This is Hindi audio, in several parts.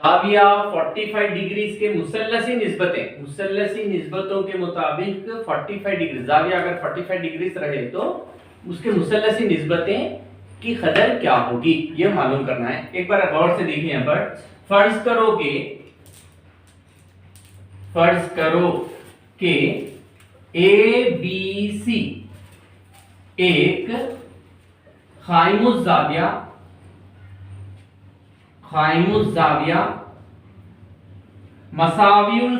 जाविया 45 डिग्रीज के मुसल्लसी निस्बतों के मुताबिक 45 डिग्री जाविया अगर 45 डिग्रीज रहे तो उसके मुसल्लसी निस्बतें की कदर क्या होगी ये मालूम करना है। एक बार गौर से देखिए यहाँ पर फर्ज करो कि ए बी सी एक कायमुज़ जाविया मसावियुल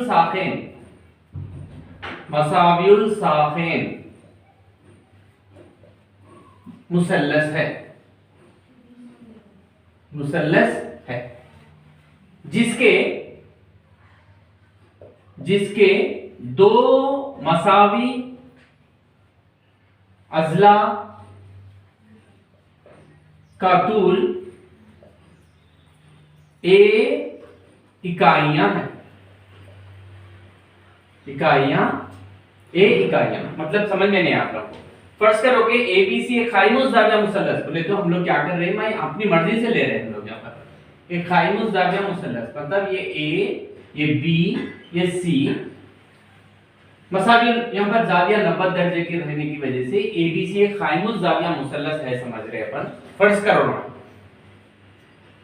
साखेन मुसल्लस है जिसके दो मसावी अजला का तूल ए इकाइयां है। मतलब समझ में नहीं आ रहा। फर्स्ट करो कि एबीसी एक कायमुज़ जाविया मुसल्लस, बोले तो हम लोग क्या कर रहे हैं, मैं अपनी मर्जी से ले रहे हैं हम लोग यहाँ पर। एक कायमुज़ जाविया मुसल्लस मतलब ये ए, ये बी, ये सी मसावी, यहाँ पर जाविया 90 दर्जे के रहने की वजह से एबीसी एक कायमुज़ जाविया मुसल्लस है, समझ रहे हैं अपन। फर्ज करो ना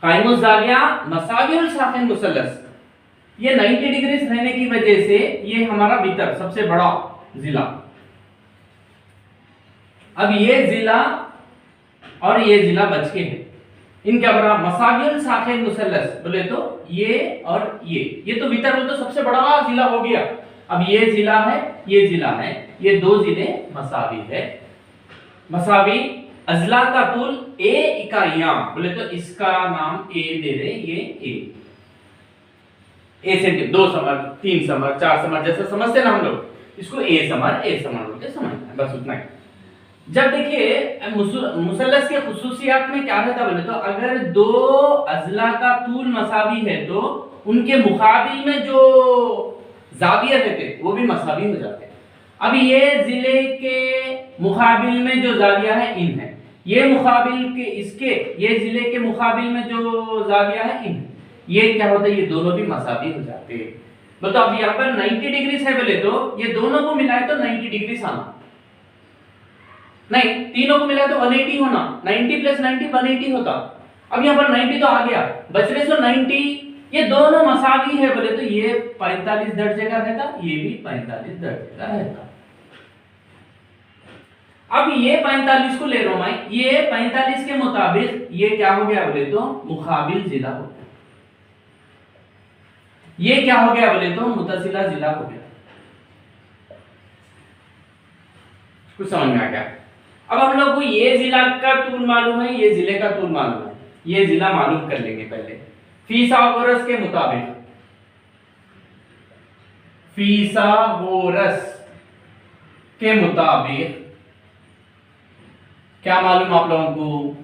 कायमुज़ जाविया मसावियुल साखेन मुसल्लस, ये 90 डिग्री रहने की वजह से ये हमारा भीतर सबसे बड़ा जिला। अब ये जिला और ये जिला बच के हैं, इनका बड़ा मसावियुल साखेन मुसल्लस बोले तो ये और ये तो भीतर में तो सबसे बड़ा जिला हो गया। अब ये जिला है, ये दो जिले मसावी है। मसावी अजला का तूल ए इकाइयां, बोले तो इसका नाम ए दे रहे, ये ए सेंटीमीटर, 2 समर, 3 समर, 4 समर जैसा समझते ना हम लोग, इसको ए समर बोल के समझना है, बस उतना ही। जब देखिए मुसल्लस के खुसूसियात में क्या रहता बोले तो अगर दो अजला का तूल मसावी है तो उनके मुकाबिल में जो जाविया रहते वो भी मसावी हो जाते हैं। अब ये जिले के मुकाबिल में जो जाविया है इन है, ये मुकाबिल के इसके, ये जिले के मुकाबिल में जो जाविया है इन, ये क्या होता है, ये दोनों भी मसावी हो जाते हैं। मतलब अब यहाँ पर 90 डिग्री है बोले तो ये दोनों को मिलाए तो 90 डिग्री आना, नहीं तीनों को मिलाए तो 180 होना, 90 प्लस 90 180 होता। अब यहाँ पर 90 तो आ गया, बच रहे सो 90, ये दोनों मसावी है बोले तो ये 45 दर्जे का रहता, ये भी 45 दर्जे का रहता। अब ये 45 को ले रहा हूं मैं, ये 45 के मुताबिक ये क्या हो गया बोले तो मुकाबिल जिला हो गया, ये क्या हो गया बोले तो मुतसिला जिला हो गया। कुछ समझ में आ गया? अब हम लोग को ये जिला का तूल मालूम है, ये जिले का तूल मालूम है, ये जिला मालूम कर लेंगे पहले। फिसागोरस के मुताबिक क्या मालूम आप लोगों को,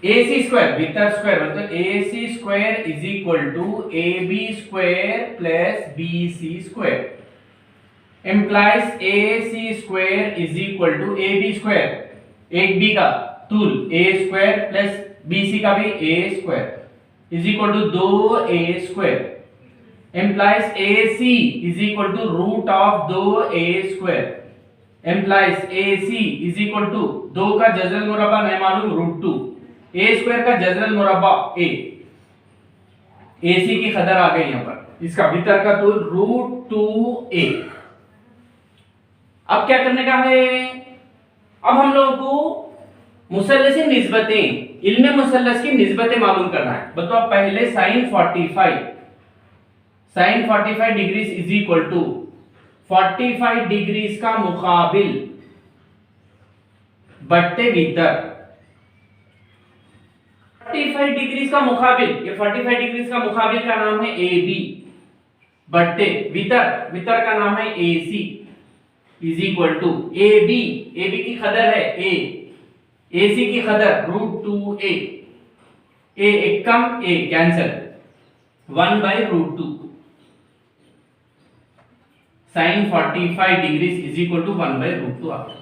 AC स्क्वायर भीतर स्क्वायर मतलब AC square is equal to AB square plus BC square implies AC square is equal to AB square, एक B का तूल A स्क्वायर प्लस BC का भी A square is equal to 2A square implies AC is equal to root of 2A square implies AC is equal to 2 का जज़रल मुरब्बा नहीं मालूम रूट 2, A स्क्वायर का जज़रल मुरब्बा A, AC की कदर आ गई यहाँ पर, इसका भीतर का तूल रूट 2A। अब क्या करने का है, अब हम लोगों को मुसल्लसी निस्बतें, इल्मे मुसल्लस की निस्बतें मालूम करना है। बताओ पहले sin 45 degrees is equal to 45 degrees का मुकाबिल बट्टे भीतर, 45 डिग्रीज का मुकाबिल, ये 45 डिग्रीज का मुकाबिल का नाम है AB बट्टे भीतर का नाम है AC is equal to AB की कदर है A, AC की कदर रूट 2A, A एक कम A cancel, 1 by root 2 sin 45 degrees is equal to 1 by root 2 आ गया।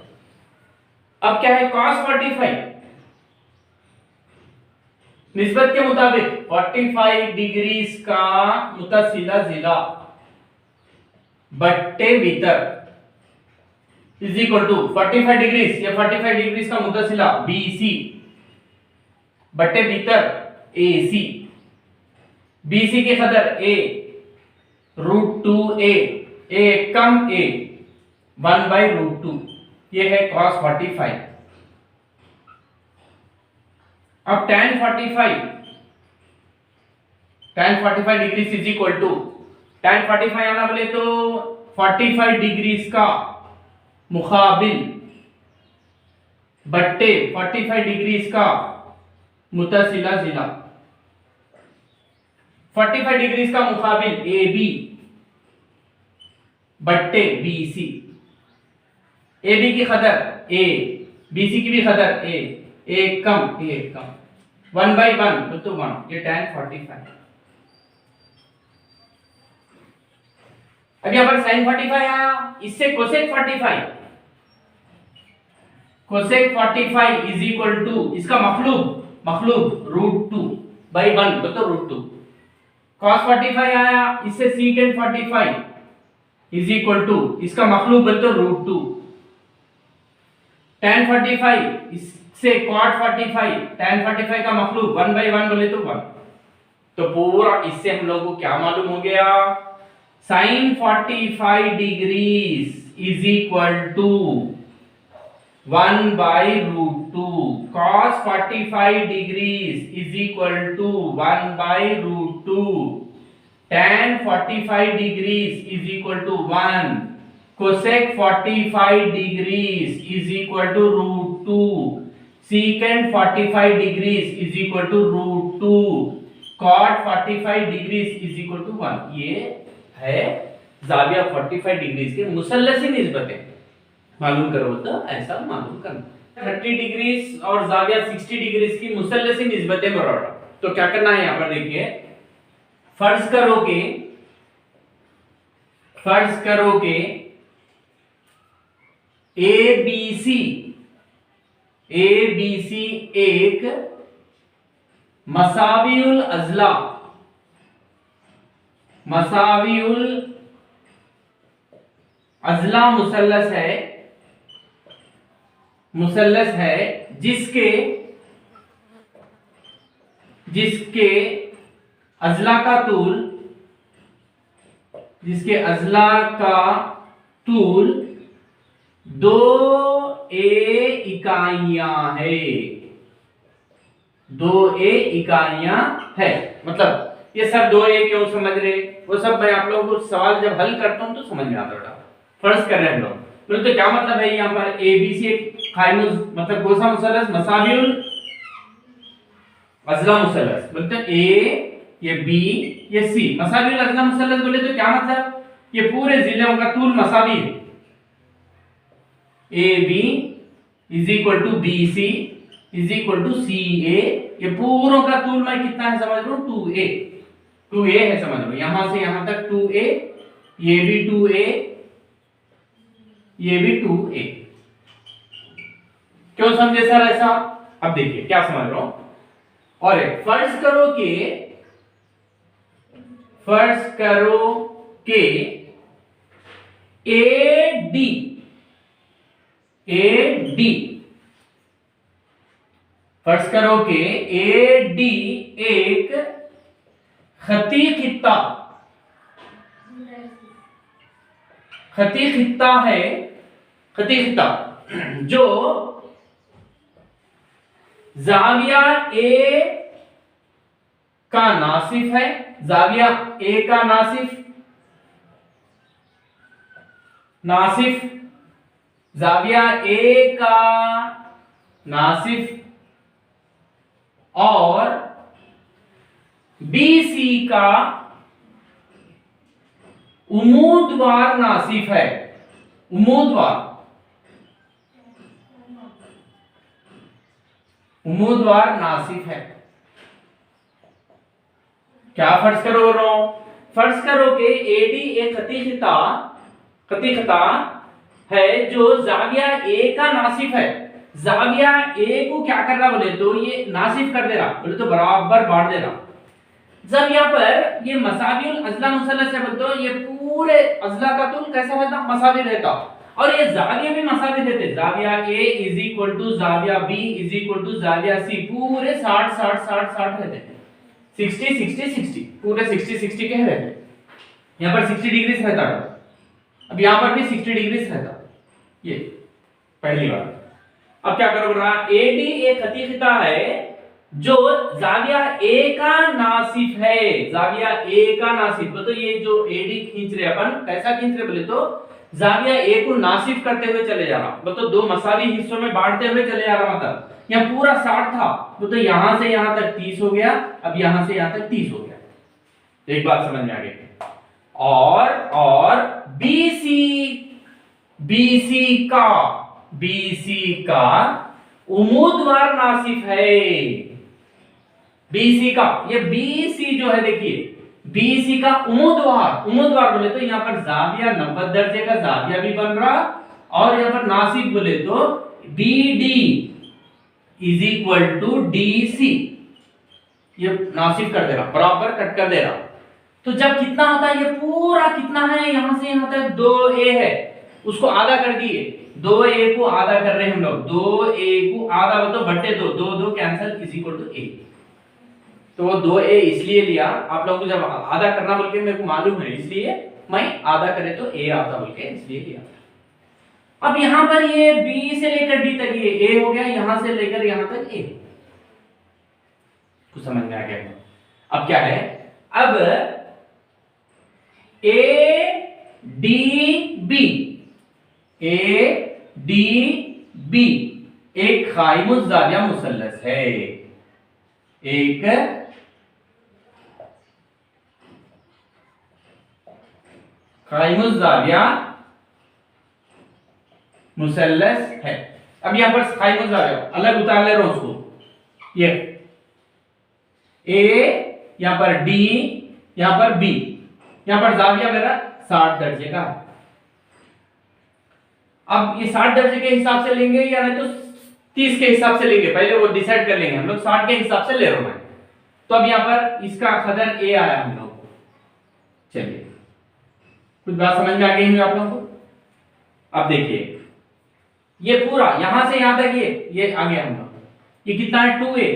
अब क्या है cos 45, निस्बत के मुताबिक 45 डिग्री का मुतसिला जिला बट्टे भीतर इज इक्वल टू 45 डिग्री या 45 डिग्री का मुतसिला BC बट्टे भीतर AC, BC के कदर A √2A, A come A 1/√2, ये है cos 45। अब tan 45 degree is equal to tan 45 आना बोले तो 45 डिग्री का मुकाबिल बट्टे 45 डिग्री का मुतसिला जिला, 45 डिग्री का मुकाबिल AB बट्टे BC, AB की कदर A, BC की भी कदर A कम 1/1 तो 1, ये tan 45। अब यहां पर sin 45 आया, इससे cosec 45, cosec 45 is equal to इसका मखलूब √2/1 तो √2, cos 45 आया, इससे secant 45 इज इक्वल टू इसका मखलूब तो √2, tan 45 इससे cot 45, tan 45 का मखलूब 1/1 बोले तो 1, तो पूरा इससे हम लोगों को क्या मालूम हो गया, sin 45 degrees is equal to 1/√2, cos 45 degrees is equal to 1/√2, tan 45 degrees is equal to 1, cosec 45 degrees is equal to √2, secant 45 degrees is equal to √2, cot 45 degrees is equal to 1। ये है जाविया 45 डिग्रीज के मुसल्लसी निस्बतें मालूम करो तो ऐसा मालूम करना। 30 डिग्रीज और जाविया 60 डिग्रीज की मुसल्लसी निस्बतें बराबर, तो क्या करना है यहाँ पर देखिए, फर्ज करो के ABC एक मसावियुल अज़ला मुसल्लस है जिसके अज़ला का तूल 2a इकाइयां है, 2a इकाइयां है। मतलब ये सब 2a क्यों समझ रहे, वो सब मैं आप लोगों को सवाल जब हल करता हूं तो समझ में आता है। फर्ज कर रहे हैं हम लोग, तो क्या मतलब है यहाँ पर ABC एक खाइमुज मतलब गोसा मुसल्लस मसावियुल अज़ला मुसल्लस, मतलब A ये B ये C, मसावियुल अज़ला मुसल्लस बोले तो क्या मतलब, ये पूरे जिलों का तूल मसावी है, AB is equal to BC is equal to CA, ये पूरों का तूल मैं कितना है समझ लो 2A है, समझ लो यहां से यहां तक 2A, ये भी 2A, ये भी 2A। क्यों समझे सर ऐसा, अब देखिए क्या समझ रहा हूं, और एक फर्ज करो के AD फर्ज करो कि AD एक खती खित्ता जो जाविया A का नासिफ है, जाविया A का नासिफ जाविया A का नासिफ और BC का उमूदवार नासिफ है, उमूदवार नासिफ है। क्या फर्ज करो कि AD एक खती खिता है जो जाविया A का नासिफ है, जाविया ए को क्या कर रहा बोले तो ये नासिफ कर दे रहा, बोले तो बराबर बांट दे रहा। जब यहाँ पर ये मसावियुल अजला मुसल्लस है बोले तो ये पूरे अजला का तुल कैसा रहता, मसावी रहता, और ये जाविया भी मसावी रहते। जाविया ए इज इक्वल टू जाविया बी इज इक्वल टू जाविया सी, पूरे 60 60 60 60 रहते हैं, 60 60 60 पूरे 60 60 के रहते हैं। यहाँ पर 60 डिग्री रहता है, अब यहाँ पर भी 60 डिग्री रहता, ये पहली बार। अब क्या करोगे ना, एडी एक खतीखता है जो जाविया ए का नासिफ है, जाविया ए का नासिफ, तो ये जो एडी खींच रहे अपन कैसा खींच रहे बोले तो जाविया ए को नासिफ करते हुए चले जा रहा, मतलब दो मसावी हिस्सों में बांटते हुए चले जा रहा। मतलब यहाँ पूरा 60 था तो यहां से यहां तक 30 हो गया, अब यहां से यहां तक 30 हो गया। तो एक बात समझ में आ गई। और बीसी का उम्मीदवार नासिफ है, बीसी का, ये बीसी जो है देखिए बीसी का उम्मीदवार बोले तो यहाँ पर जाविया 90 दर्जे का जाविया भी बन रहा, और यहाँ पर नासिफ बोले तो BD is equal to DC, ये नासिफ कर दे रहा, बराबर कट कर दे रहा। तो जब कितना होता है, ये पूरा कितना है, यहां से यहां तक 2a है, उसको आधा कर दिए, 2a को आधा कर रहे हैं हम लोग, 2a को आधा तो बट्टे 2 2 2 cancel is equal to a। तो वो 2a इसलिए लिया, आप लोगों को जब आधा करना बोल के मेरे को मालूम है, इसलिए मैं आधा करे तो a आता बोल के इसलिए लिया। अब यहां पर ये b से लेकर d तक ये a हो गया, यहां से लेकर यहां तक a, कुछ समझ में आ गया। अब क्या है, अब ADB एक कायमुज जाविया मुसल्लस है, एक कायमुज जाविया मुसल्लस है। अब यहां पर कायमुज जाविया अलग उतार ले रहा हूं उसको, ये A, यहां पर D, यहां पर B, यहां पर जाविया मेरा 60 दर्जे का। अब ये 60 दर्जे के हिसाब से लेंगे या नहीं तो 30 के हिसाब से लेंगे, पहले वो डिसाइड कर लेंगे। हम लोग 60 के हिसाब से ले रहा हूं मैं। तो अब यहां पर इसका कदर A आया हम लोग को। चलिए कुछ बात समझ में आ गई आप लोगों को। अब देखिए ये पूरा यहां से यहां तक ये आ गया हम लोग, ये कितना है 2a।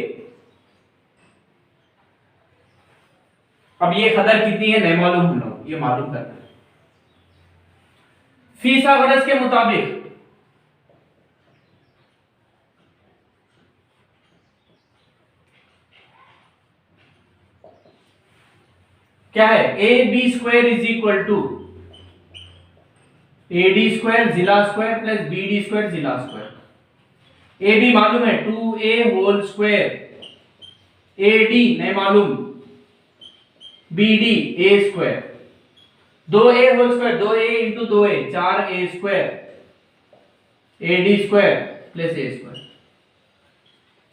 अब ये कदर कितनी है नहीं मालूम, हम लोग ये मालूम करना है। फीसागोरस के मुताबिक क्या है, A B square is equal to A D square जिला square plus B D square जिला स्क्वायर। ए बी मालूम है 2a whole square, A D नहीं मालूम, B D A square, 2a whole square 2a into 2a 4a square, A D square plus A square,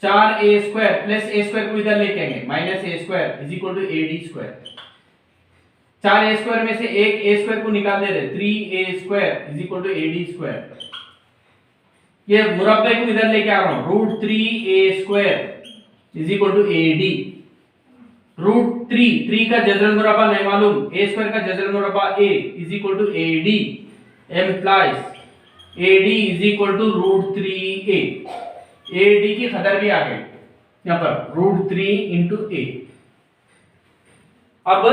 4a square plus a square को इधर लेके आएंगे minus a square is equal to A D square. 4a square में से एक a स्क्वायर को निकाल दे रहे, 3a square is equal to A D square. ये मुरब्बे को इधर लेके आ रहा हूं, root 3a square is equal to A D. Root 3 का जजरल मुरब्बा नहीं मालूम, a स्क्वायर का जजरल मुरब्बा a is equal to A D, implies A D is equal to root 3a। A D की कदर भी आ गई यहां पर, रूट 3 इंटू a। अब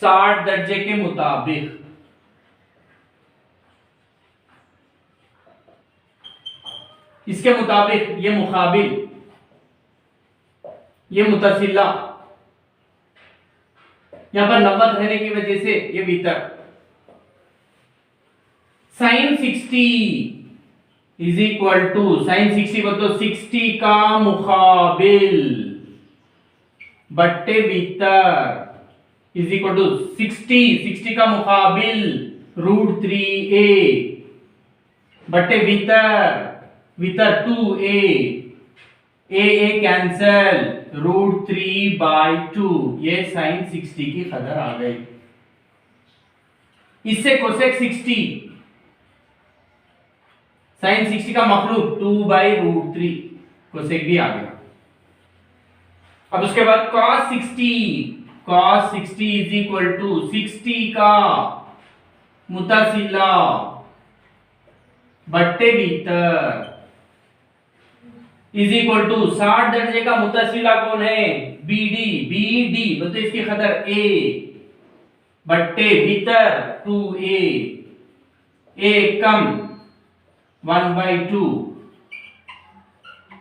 60 दर्जे के मुताबिक इसके मुताबिक ये मुकाबिल, ये मुतसिला, यहां पर 90 रहने की वजह से ये भीतर sin 60 is equal to sin 60 मतलब 60 का मुकाबिल बट्टे भीतर इज इक्वल टू 60 का मुकाबिल रूट 3a बट्टे भीतर 2a, a कैंसल, रूट 3/2, ये sin 60 की कदर आ गई। इससे कोसेक 60 साइन 60 का मखलूब 2/√3 कोसेक भी आ गया। अब उसके बाद cos 60 इज इक्वल टू 60 का मुतासिला बट्टे भीतर इज इक्वल टू 60 दर्जे का मुतासिला कौन है? BD बोलते इसकी कदर A बट्टे भीतर 2A, A कम 1/2,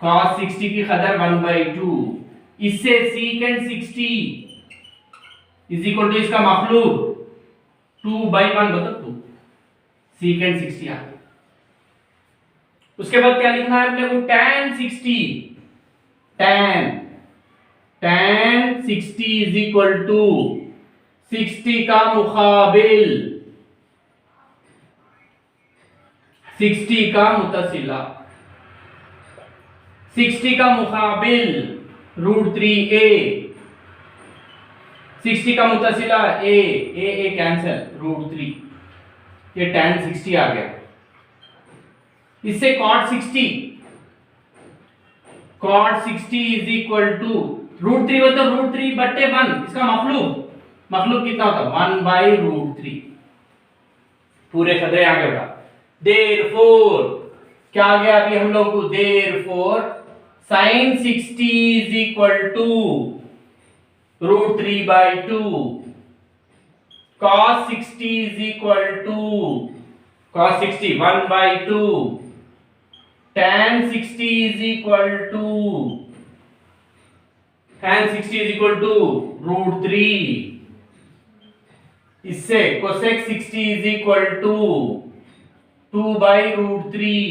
cos 60 की कदर 1/2, इससे secant 60 इज इक्वल टू इसका मखलूब 2/1 मतलब 2 secant 60 आ गया। उसके बाद क्या लिखना है अपने को? tan 60 इज इक्वल टू 60 का मुकाबिल 60 का मुतसिला 60 का मुकाबिल √3a 60 का मुतसिला a कैंसिल √3, ये tan 60 आ गया। इससे cot 60 इज इक्वल टू √3 मतलब √3 बट्टे 1, इसका मखलूब कितना होता? 1/√3, पूरे खतरे आ गया। देयरफॉर क्या आ गया अभी हम लोग को? Therefore sin 60 is equal to √3/2, cos 60 is equal to cos 60 1/2, tan 60 is equal to √3, इससे cosec 60 is equal to 2/√3,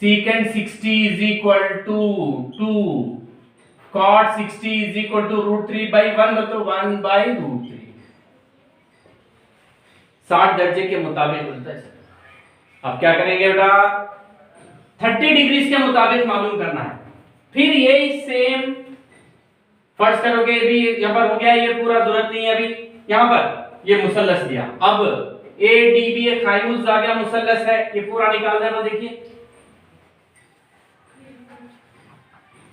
secant 60 is equal to 2, cot 60 is equal to √3/1 तो 1/√3, 60 दर्जे के मुताबिक मिलता है। अब क्या करेंगे बेटा? 30 डिग्री के मुताबिक मालूम करना है। फिर यही सेम फर्ज करोगे, भी यहां पर हो गया, ये पूरा जरूरत नहीं है अभी। यहां पर ये मुसल्लस दिया, अब ADB एक खाइमुस जाविया मुसल्लस है, ये पूरा निकाल देना। देखिए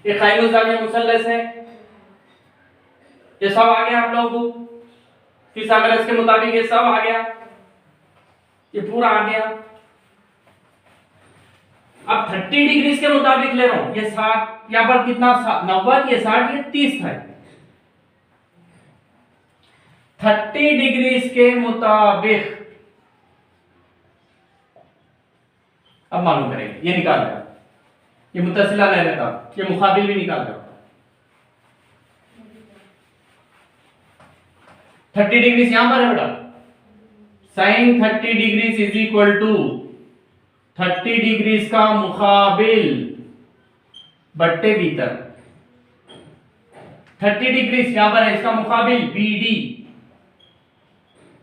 ये खाइमुस जाविया मुसल्लस है, ये सब आ गया आप लोगों को। फिसागरस के मुताबिक ये सब आ गया, ये पूरा आ गया। अब 30 डिग्री के मुताबिक ले रहा हूं, ये 60, यहां पर कितना 90, ये 60, ये 30 था। 30 डिग्री के मुताबिक अब मालूम करेंगे, ये निकाल देगा, ये मुतसिला ले लेता, ये मुकाबिल भी निकाल देगा। 30 डिग्री यहां पर है बेटा, sin 30 degree is equal to 30 degree का मुकाबिल बट्टे भीतर 30 डिग्री यहां पर है, इसका मुकाबिल BD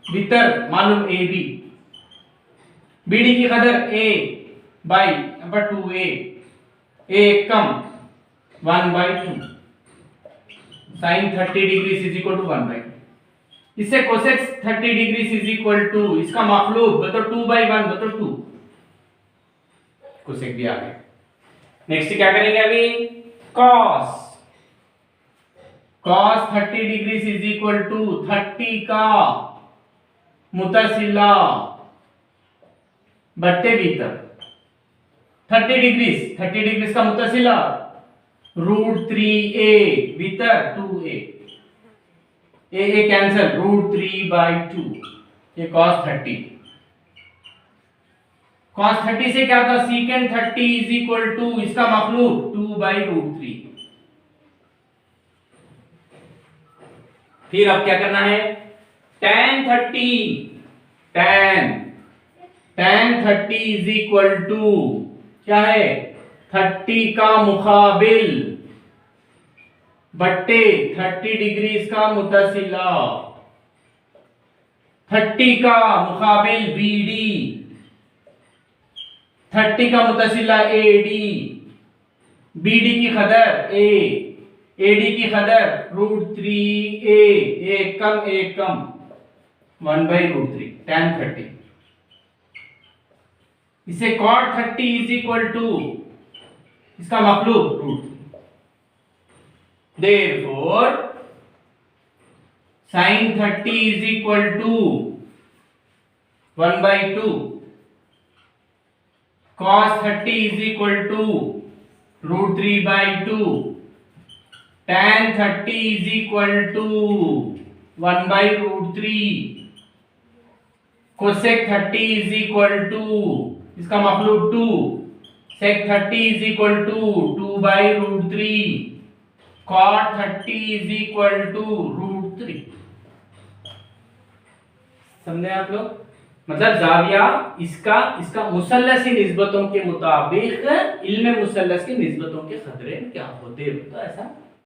भीतर मालूम AB, BD की कदर A/2A, A कम 1/2, sin 30 degree is equal to 1/2, इससे cosec 30 degree is equal to इसका मखलूब मतलब 2/1 मतलब 2, कोसेक भी आ गया। नेक्स्ट क्या करेंगे अभी? cos 30 degree is equal to 30 का मुतसिला बट्टे भीतर 30 डिग्री का मुतसिला √3a भीतर 2a, a कैंसिल √3/2, ये cos 30 से क्या था? secant 30 इज इक्वल टू इसका मखलूब 2/√3। फिर अब क्या करना है? tan 30 इज इक्वल टू क्या है? 30 का मुकाबिल बट्टे 30 डिग्री का मुतसिला, 30 का मुकाबिल BD, 30 का मुतसिला AD, BD की कदर A, AD की कदर √3a, A कम 1/√3, tan 30, इसे cot 30 इज इक्वल टू इसका मखलूब root. Therefore sin 30 is equal to 1/2, cos 30 is equal to √3/2, tan 30 is equal to 1/√3, cosec 30 is equal to इसका मखलूब 2, sec 30 is equal to 2/√3, cot 30 is equal to √3। समझे आप लोग? मतलब जाविया इसका मुसल्लसी निस्बतों के मुताबिक इल्म मुसल्लस की निस्बतों के खतरे क्या होते हैं, तो ऐसा